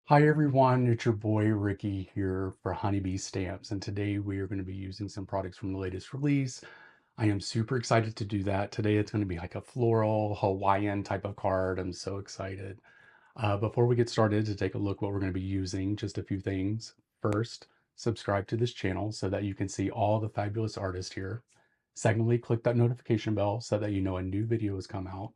Hi everyone, it's your boy Ricky here for Honeybee Stamps, and today we are going to be using some products from the latest release. I am super excited to do that. Today it's going to be like a floral Hawaiian type of card. I'm so excited. Before we get started to take a look what we're going to be using, just a few things. First, subscribe to this channel so that you can see all the fabulous artists here. Secondly, click that notification bell so that you know a new video has come out.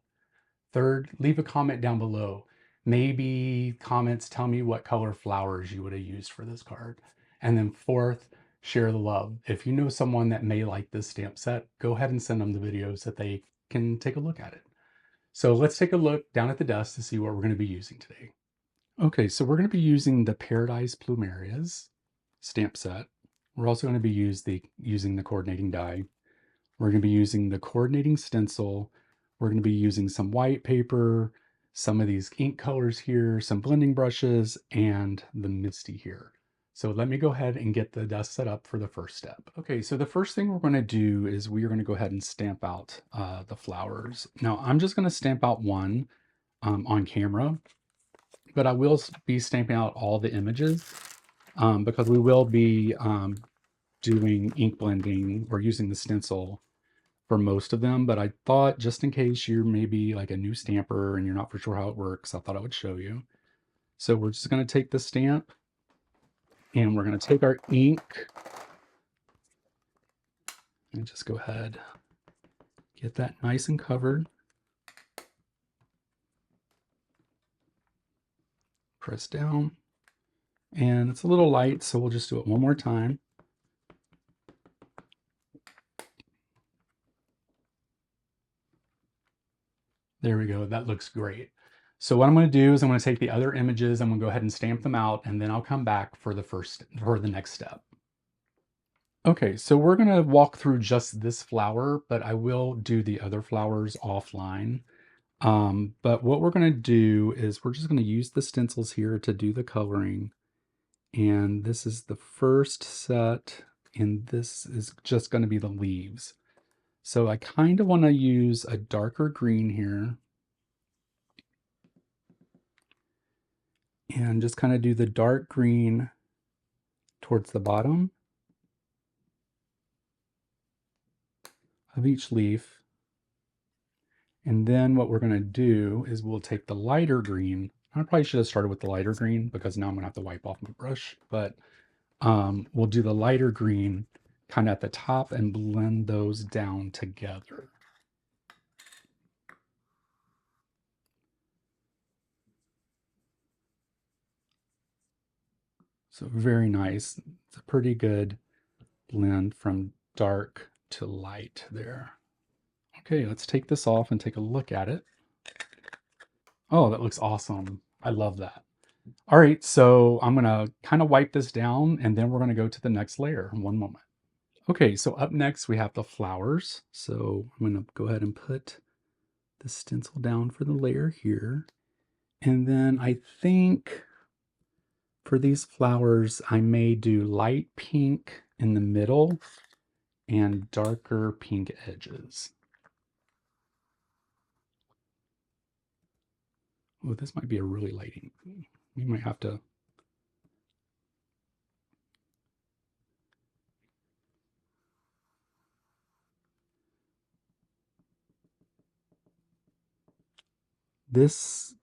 Third, leave a comment down below. Maybe comments tell me what color flowers you would have used for this card. And then fourth, share the love. If you know someone that may like this stamp set, go ahead and send them the videos that they can take a look at it. So let's take a look down at the desk to see what we're going to be using today. Okay, so we're going to be using the Paradise Plumerias stamp set. We're also going to be using the coordinating die. We're going to be using the coordinating stencil. We're going to be using some white paper, some of these ink colors here, some blending brushes, and the Misty here. So let me go ahead and get the desk set up for the first step. Okay, so the first thing we're going to do is we are going to go ahead and stamp out the flowers. Now I'm just going to stamp out one on camera, but I will be stamping out all the images because we will be doing ink blending or using the stencil for most of them, but I thought just in case you're maybe like a new stamper and you're not for sure how it works, I thought I would show you. So we're just going to take the stamp and we're going to take our ink and just go ahead, get that nice and covered. Press down. And it's a little light, so we'll just do it one more time. There we go. That looks great. So what I'm going to do is I'm going to take the other images, I'm going to go ahead and stamp them out, and then I'll come back for the next step. Okay, so we're going to walk through just this flower, but I will do the other flowers offline. But what we're going to do is we're just going to use the stencils here to do the coloring. And this is the first set, and this is just going to be the leaves. So I kind of want to use a darker green here. And just kind of do the dark green towards the bottom of each leaf. And then what we're going to do is we'll take the lighter green. I probably should have started with the lighter green because now I'm going to have to wipe off my brush. But we'll do the lighter green kind of at the top and blend those down together. So very nice. It's a pretty good blend from dark to light there. Okay, let's take this off and take a look at it. Oh, that looks awesome. I love that. All right, so I'm gonna kind of wipe this down and then we're gonna go to the next layer in one moment. Okay, so up next we have the flowers. So I'm gonna go ahead and put the stencil down for the layer here. And then I think for these flowers, I may do light pink in the middle and darker pink edges. Oh, this might be a really light ink. We might have to. This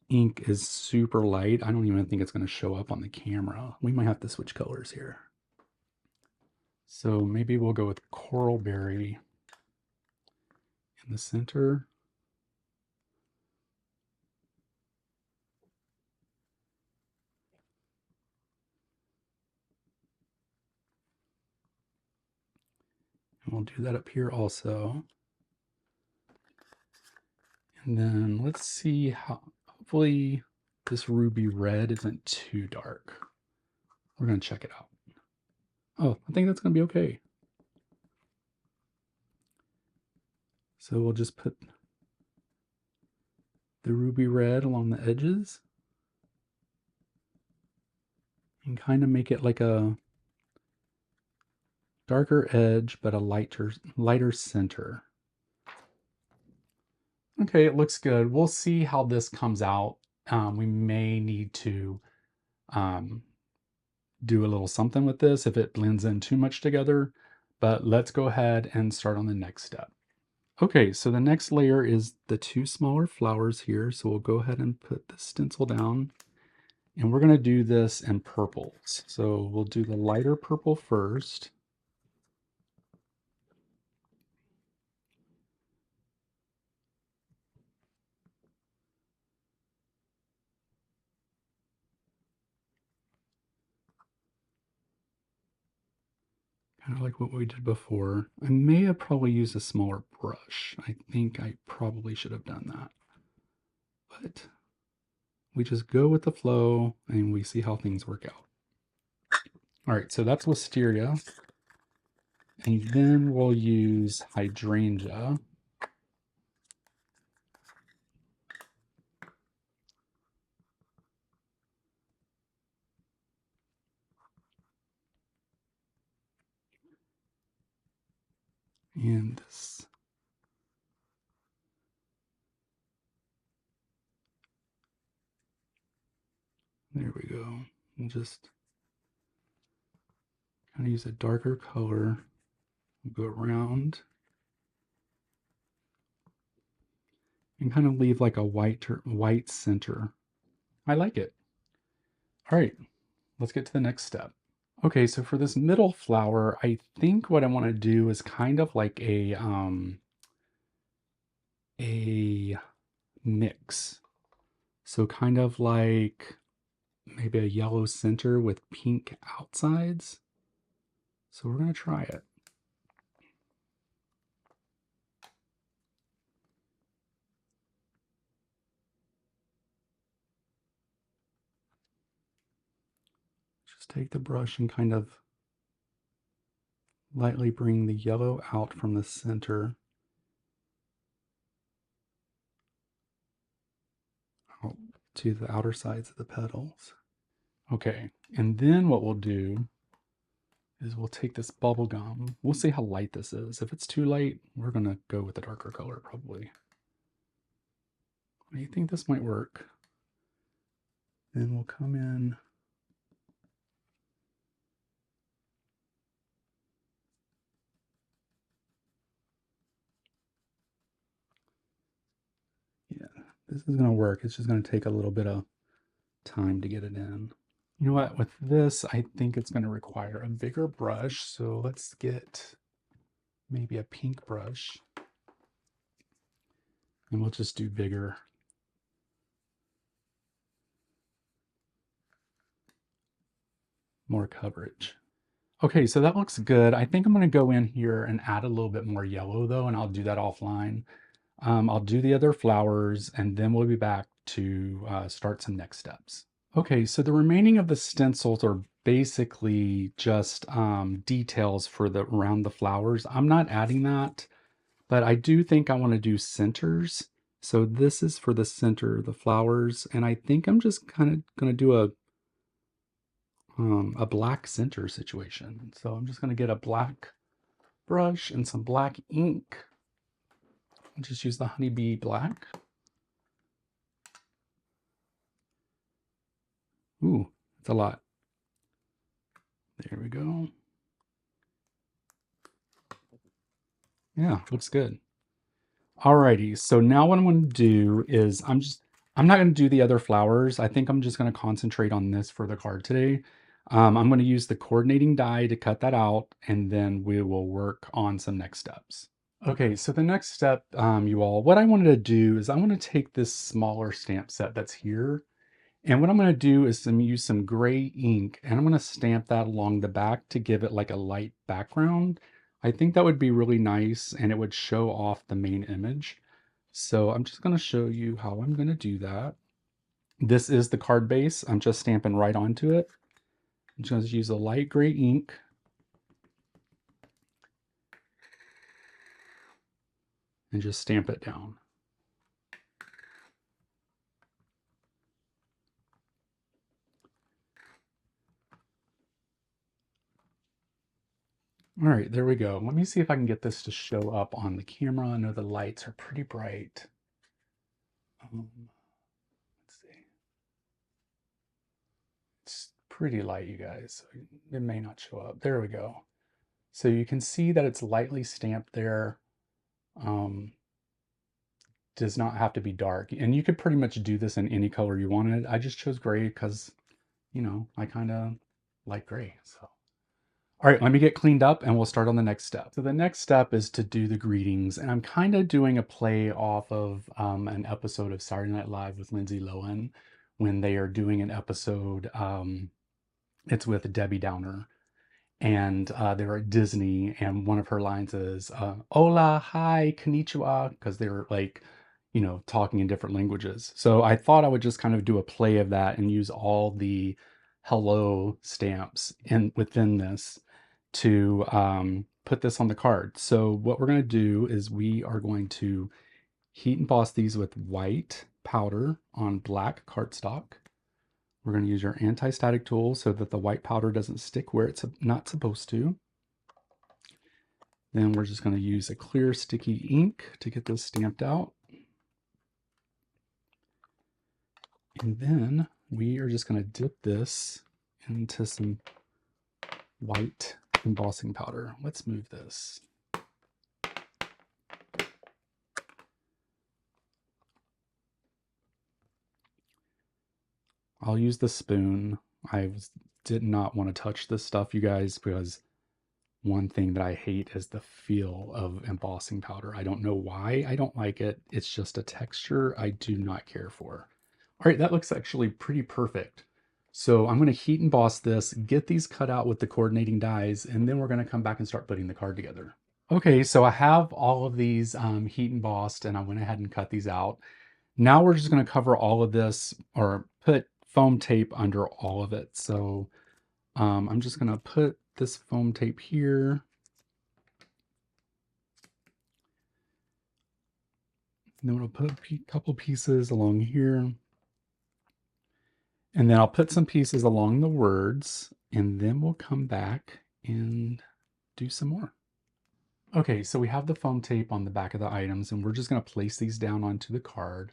ink is super light. I don't even think it's going to show up on the camera. We might have to switch colors here. So maybe we'll go with Coral Berry in the center. And we'll do that up here also. And then let's see how, hopefully this ruby red isn't too dark. We're going to check it out. Oh, I think that's going to be okay. So we'll just put the ruby red along the edges and kind of make it like a darker edge, but a lighter center. Okay, it looks good. We'll see how this comes out we may need to um, do a little something with this if it blends in too much together, but let's go ahead and start on the next step. Okay, so the next layer is the two smaller flowers here. So we'll go ahead and put the stencil down, and we're gonna do this in purples. So we'll do the lighter purple first. Kind of like what we did before. I may have probably used a smaller brush. I think I probably should have done that. But we just go with the flow and we see how things work out. All right, so that's wisteria. And then we'll use hydrangea. And this. There we go. We'll just kind of use a darker color. We'll go around and kind of leave like a white center. I like it. All right, let's get to the next step. Okay, so for this middle flower, I think what I want to do is kind of like a mix. So kind of like maybe a yellow center with pink outsides. So we're going to try it. Just take the brush and kind of lightly bring the yellow out from the center out to the outer sides of the petals. Okay, and then what we'll do is we'll take this bubble gum. We'll see how light this is. If it's too light, we're going to go with a darker color probably. I think this might work. Then we'll come in this is going to work. It's just going to take a little bit of time to get it in. You know what? With this, I think it's going to require a bigger brush. So let's get maybe a pink brush. And we'll just do bigger. More coverage. Okay, so that looks good. I think I'm going to go in here and add a little bit more yellow though, and I'll do that offline. I'll do the other flowers, and then we'll be back to start some next steps. Okay, so the remaining of the stencils are basically just details for the around the flowers. I'm not adding that, but I do think I want to do centers. So this is for the center of the flowers, and I think I'm just kind of going to do a black center situation. So I'm just going to get a black brush and some black ink. I'll just use the honeybee black. Ooh, it's a lot. There we go. Yeah, looks good. Alrighty, so now what I'm going to do is I'm not going to do the other flowers. I think I'm just going to concentrate on this for the card today. I'm going to use the coordinating die to cut that out, and then we will work on some next steps. Okay, so the next step, you all, what I wanted to do is I want to take this smaller stamp set that's here, and what I'm going to do is use some gray ink, and I'm going to stamp that along the back to give it like a light background. I think that would be really nice, and it would show off the main image. So I'm just going to show you how I'm going to do that. This is the card base. I'm just stamping right onto it. I'm just going to use a light gray ink. And just stamp it down. All right, there we go. Let me see if I can get this to show up on the camera. I know the lights are pretty bright. Let's see. pretty light, you guys. It may not show up. There we go. So you can see that it's lightly stamped there. Um, does not have to be dark. And you could pretty much do this in any color you wanted. I just chose gray because, you know, I kind of like gray. So, all right, let me get cleaned up and we'll start on the next step. So the next step is to do the greetings. And I'm kind of doing a play off of an episode of Saturday Night Live with Lindsay Lohan when they are doing an episode. It's with Debbie Downer and they were at Disney, and one of her lines is "Hola, hi, konnichiwa," because they were like, you know, talking in different languages. So I thought I would just kind of do a play of that and use all the hello stamps in within this to put this on the card. So what we're going to do is we are going to heat emboss these with white powder on black cardstock. We're going to use your anti-static tool so that the white powder doesn't stick where it's not supposed to. Then we're just going to use a clear sticky ink to get this stamped out. And then we are just going to dip this into some white embossing powder. Let's move this. I'll use the spoon. Did not want to touch this stuff, you guys, because one thing that I hate is the feel of embossing powder. I don't know why I don't like it. It's just a texture I do not care for. All right, that looks actually pretty perfect. So I'm going to heat emboss this, get these cut out with the coordinating dies, and then we're going to come back and start putting the card together. Okay, so I have all of these heat embossed, and I went ahead and cut these out. Now we're just going to cover all of this or put foam tape under all of it. So I'm just going to put this foam tape here. And then we'll put a couple pieces along here. And then I'll put some pieces along the words, and then we'll come back and do some more. Okay, so we have the foam tape on the back of the items, and we're just going to place these down onto the card.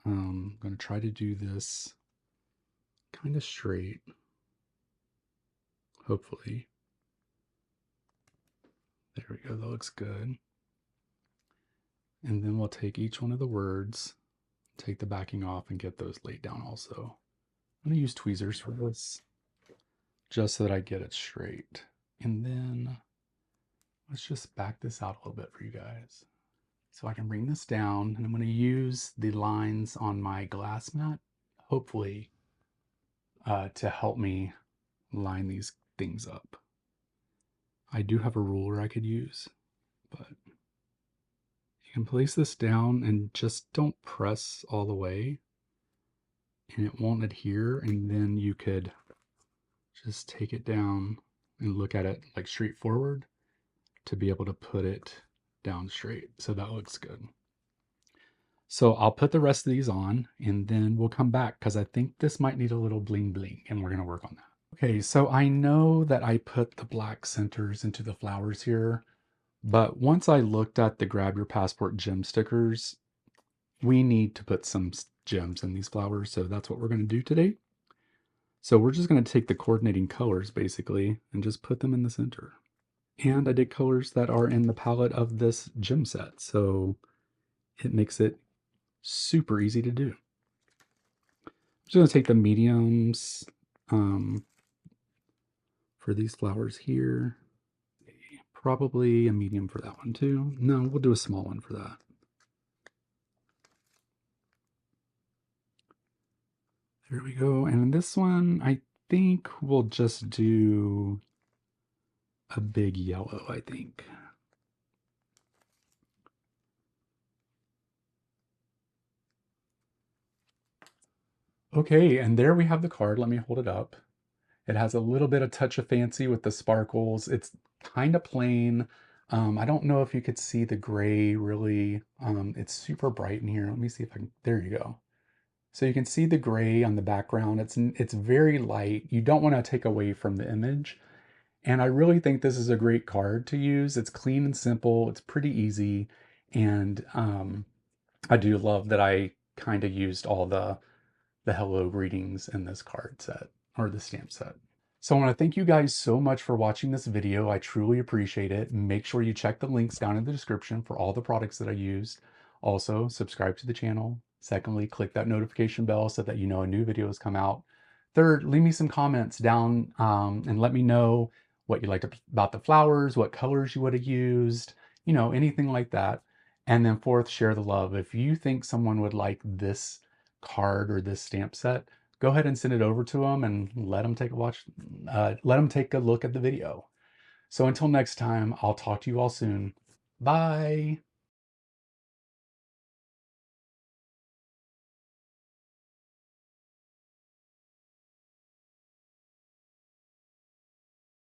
I'm going to try to do this kind of straight, hopefully. There we go, that looks good. And then we'll take each one of the words, take the backing off, and get those laid down also. I'm going to use tweezers for this, just so that I get it straight. And then let's just back this out a little bit for you guys. So I can bring this down, and I'm going to use the lines on my glass mat, hopefully, to help me line these things up. I do have a ruler I could use, but you can place this down and just don't press all the way, and it won't adhere, and then you could just take it down and look at it like straight forward to be able to put it down straight. So that looks good. So I'll put the rest of these on, and then we'll come back because I think this might need a little bling bling, and we're going to work on that. Okay, so I know that I put the black centers into the flowers here, but once I looked at the Grab Your Passport gem stickers, we need to put some gems in these flowers, so that's what we're going to do today. So we're just going to take the coordinating colors basically and just put them in the center. And I did colors that are in the palette of this gem set, so it makes it super easy to do. I'm just going to take the mediums for these flowers here. Probably a medium for that one too. No, we'll do a small one for that. There we go. And this one, I think we'll just do a big yellow, I think. Okay, and there we have the card. Let me hold it up. It has a little bit of touch of fancy with the sparkles. It's kind of plain. I don't know if you could see the gray really. It's super bright in here. Let me see if I can, there you go. So you can see the gray on the background. It's very light. You don't want to take away from the image. And I really think this is a great card to use. It's clean and simple. It's pretty easy. And I do love that I kind of used all the hello greetings in this card set or the stamp set. So I want to thank you guys so much for watching this video. I truly appreciate it. Make sure you check the links down in the description for all the products that I used. Also, subscribe to the channel. Secondly, click that notification bell so that you know a new video has come out. Third, leave me some comments down and let me know what you liked about the flowers, what colors you would have used, you know, anything like that. And then fourth, share the love. If you think someone would like this card or this stamp set, go ahead and send it over to them and let them let them take a look at the video. So until next time, I'll talk to you all soon. Bye.